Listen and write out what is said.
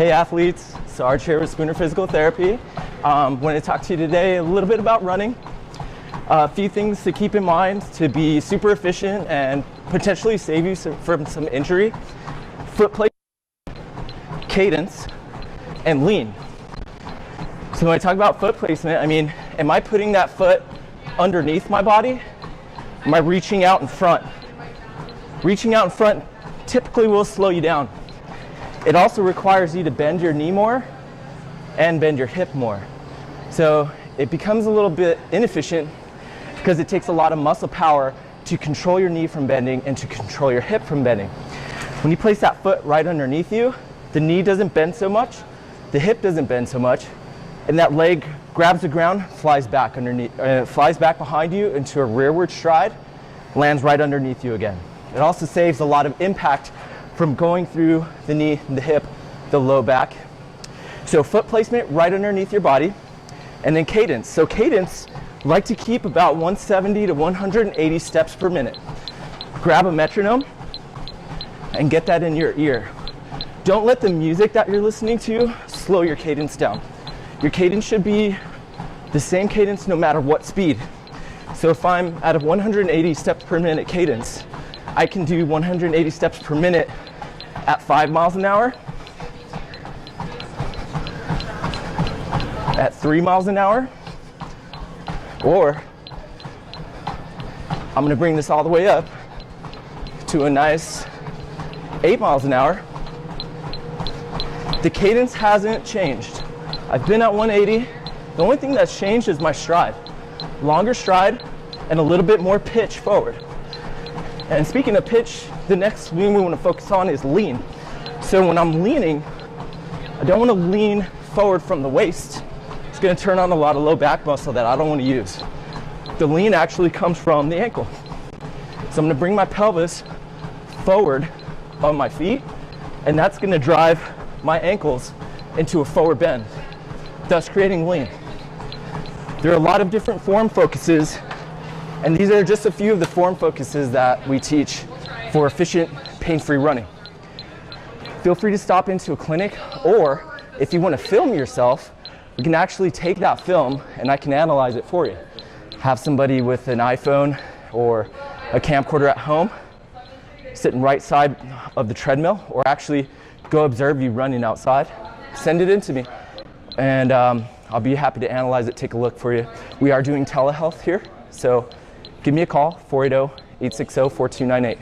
Hey athletes, Sarge here with Spooner Physical Therapy. Want to talk to you today a little bit about running. A few things to keep in mind to be super efficient and potentially save you from some injury. Foot placement, cadence, and lean. So when I talk about foot placement, I mean, am I putting that foot underneath my body? Am I reaching out in front? Reaching out in front typically will slow you down. It also requires you to bend your knee more and bend your hip more. So it becomes a little bit inefficient because it takes a lot of muscle power to control your knee from bending and to control your hip from bending. When you place that foot right underneath you, the knee doesn't bend so much, the hip doesn't bend so much, and that leg grabs the ground, flies back behind you into a rearward stride, lands right underneath you again. It also saves a lot of impact from going through the knee, the hip, the low back. So foot placement right underneath your body, and then cadence. So cadence, like to keep about 170 to 180 steps per minute. Grab a metronome and get that in your ear. Don't let the music that you're listening to slow your cadence down. Your cadence should be the same cadence no matter what speed. So if I'm at a 180 steps per minute cadence, I can do 180 steps per minute at 5 miles an hour, at 3 miles an hour, or I'm gonna bring this all the way up to a nice 8 miles an hour. The cadence hasn't changed. I've been at 180. The only thing that's changed is my stride. Longer stride and a little bit more pitch forward. And speaking of pitch, the next thing we want to focus on is lean. So when I'm leaning, I don't want to lean forward from the waist. It's going to turn on a lot of low back muscle that I don't want to use. The lean actually comes from the ankle. So I'm going to bring my pelvis forward on my feet, and that's going to drive my ankles into a forward bend, thus creating lean. There are a lot of different form focuses, and these are just a few of the form focuses that we teach for efficient, pain-free running. Feel free to stop into a clinic, or if you want to film yourself, we can actually take that film and I can analyze it for you. Have somebody with an iPhone or a camcorder at home, sitting right side of the treadmill, or actually go observe you running outside. Send it in to me, and I'll be happy to analyze it, take a look for you. We are doing telehealth here, so give me a call, 480-860-4298.